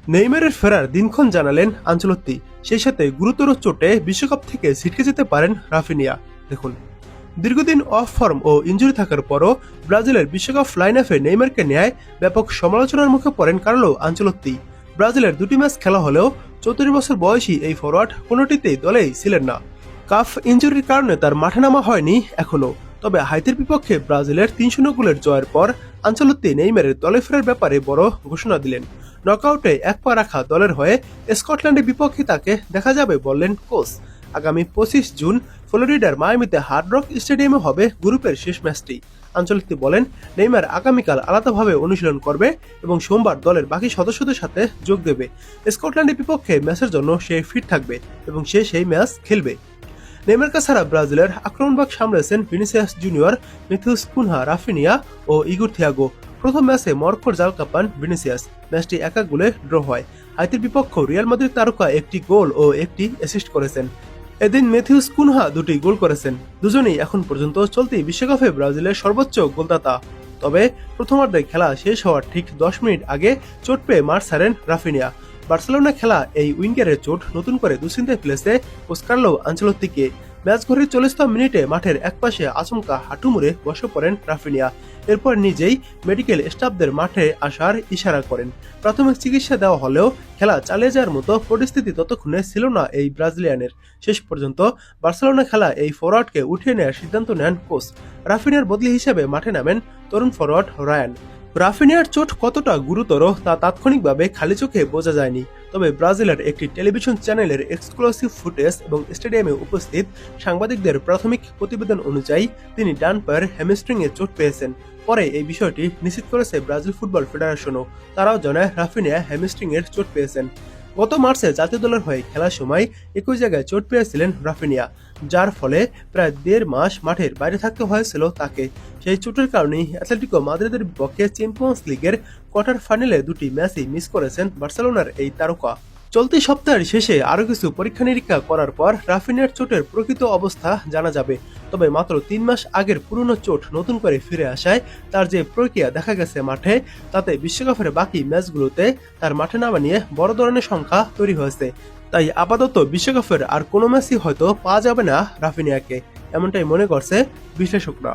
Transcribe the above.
নেইমারের ফেরার দিনক্ষণ জানালেন আনচেলত্তি। সেই সাথে গুরুতর চোটে বিশ্বকাপ থেকে ছিটকে যেতে পারেন রাফিনিয়া। দেখুন, দীর্ঘদিন অফ ফর্ম ও ইনজুরি থাকার পরও ব্রাজিলের বিশ্বকাপ লাইন আপে নেইমারকে নেয় ব্যাপক সমালোচনার মুখে পড়েন কার্লো আনচেলত্তি। ব্রাজিলের দুটি ম্যাচ খেলা হলেও 34 বছর বয়সী এই ফরোয়ার্ড কোনোটিতেই দলেই ছিলেন না। কাফ ইনজুরির কারণে তার মাঠে নামা হয়নি এখনো। তবে হাইতির বিপক্ষে ব্রাজিলের 3-0 গোলের জয়ের পর আনচেলত্তি নেইমারের দলে ফেরার ব্যাপারে বড় ঘোষণা দিলেন। নকআউটে এক পা রাখা দলের হয়ে স্কটল্যান্ডের বিপক্ষে তাকে দেখা যাবে বললেন কোচ। আগামী 25 জুন ফ্লোরিডার মায়ামিতে হার্ড রক স্টেডিয়ামে হবে গ্রুপের শেষ ম্যাচটি। আনচেলত্তি বলেন, নেইমার আগামীকাল আলাদাভাবে অনুশীলন করবে এবং সোমবার দলের বাকি সদস্যদের সাথে যোগ দেবে। স্কটল্যান্ডের বিপক্ষে ম্যাচের জন্য সে ফিট থাকবে এবং সে সেই ম্যাচ খেলবে। নেইমারকে ছাড়া ব্রাজিলের আক্রমণভাগ সামলেছেন Vinicius Junior, Matheus Cunha, Raphinha ও ইগোর থিয়াগো। প্রথম ম্যাচে মরক্কোর জাল কাঁপান ভিনিসিয়াস। ম্যাচটি 1-1 গোলে ড্র হয়। হাইতির বিপক্ষে রিয়াল মাদ্রিদ তারকা একটি গোল ও একটি অ্যাসিস্ট করেছেন। এদিন মেথিউস কুনহা দুটি গোল করেছেন। দুজনেই এখন পর্যন্ত চলতি বিশ্বকাপে ব্রাজিলের সর্বোচ্চ গোলদাতা। তবে প্রথমার্ধে খেলা শেষ হওয়ার ঠিক 10 মিনিট আগে চোট পেয়ে মাঠ ছাড়েন রাফিনিয়া। বার্সেলোনা খেলা এই উইঙ্গারের চোট নতুন করে দুশ্চিন্তায় ফেলেছে কোচ কার্লো আনচেলত্তিকে। ম্যাচ ঘড়ির 40তম মিনিটে মাঠের একপাশে আচমকা হাঁটু মুড়ে বসে পড়েন রাফিনিয়া। এরপর নিজেই মেডিকেল স্টাফদের মাঠে আসার ইশারা করেন। প্রাথমিক চিকিৎসা দেওয়া হলেও খেলা চালিয়ে যাওয়ার মতো পরিস্থিতি ততক্ষণে ছিল না এই ব্রাজিলিয়ানের। শেষ পর্যন্ত বার্সেলোনা খেলা এই ফরোয়ার্ডকে উঠিয়ে নেওয়ার সিদ্ধান্ত নেন কোচ। রাফিনিয়ার বদলি হিসেবে মাঠে নামেন তরুণ ফরোয়ার্ড রায়ান। রাফিনিয়ার চোট কতটা গুরুতর তা তাৎক্ষণিকভাবে খালি চোখে বোঝা যায়নি। তবে ব্রাজিলের একটি টেলিভিশন চ্যানেলের এক্সক্লুসিভ ফুটেজ এবং স্টেডিয়ামে উপস্থিত সাংবাদিকদের প্রাথমিক প্রতিবেদন অনুযায়ী তিনি ডান পায়ের হ্যামস্ট্রিংয়ে চোট পেয়েছেন। পরে এই বিষয়টি নিশ্চিত করেছে ব্রাজিল ফুটবল ফেডারেশনও। তারাও জানায় রাফিনিয়া হ্যামস্ট্রিংয়ের চোট পেয়েছেন। গত মার্চে জাতীয় দলের হয়ে খেলার সময় একই জায়গায় চোট পেয়েছিলেন রাফিনিয়া, যার ফলে প্রায় 1.5 মাস মাঠের বাইরে থাকতে হয়েছিল তাকে। সেই চোটের কারণেই অ্যাটলেটিকো মাদ্রিদের বিপক্ষে চ্যাম্পিয়ন্স লিগের কোয়ার্টার ফাইনালে দুটি ম্যাচই মিস করেছেন বার্সেলোনার এই তারকা। চলতি সপ্তাহের শেষে আরও কিছু পরীক্ষা নিরীক্ষা করার পর রাফিনিয়ার চোটের প্রকৃত অবস্থা জানা যাবে। তবে মাত্র 3 মাস আগের পুরনো চোট নতুন করে ফিরে আসায় তার যে প্রক্রিয়া দেখা গেছে মাঠে, তাতে বিশ্বকাপের বাকি ম্যাচগুলোতে তার মাঠে নামা নিয়ে বড় ধরনের সংখ্যা তৈরি হয়েছে। তাই আপাতত বিশ্বকাপের আর কোনো ম্যাচই হয়তো পাওয়া যাবে না রাফিনিয়াকে, এমনটাই মনে করছে বিশ্লেষকরা।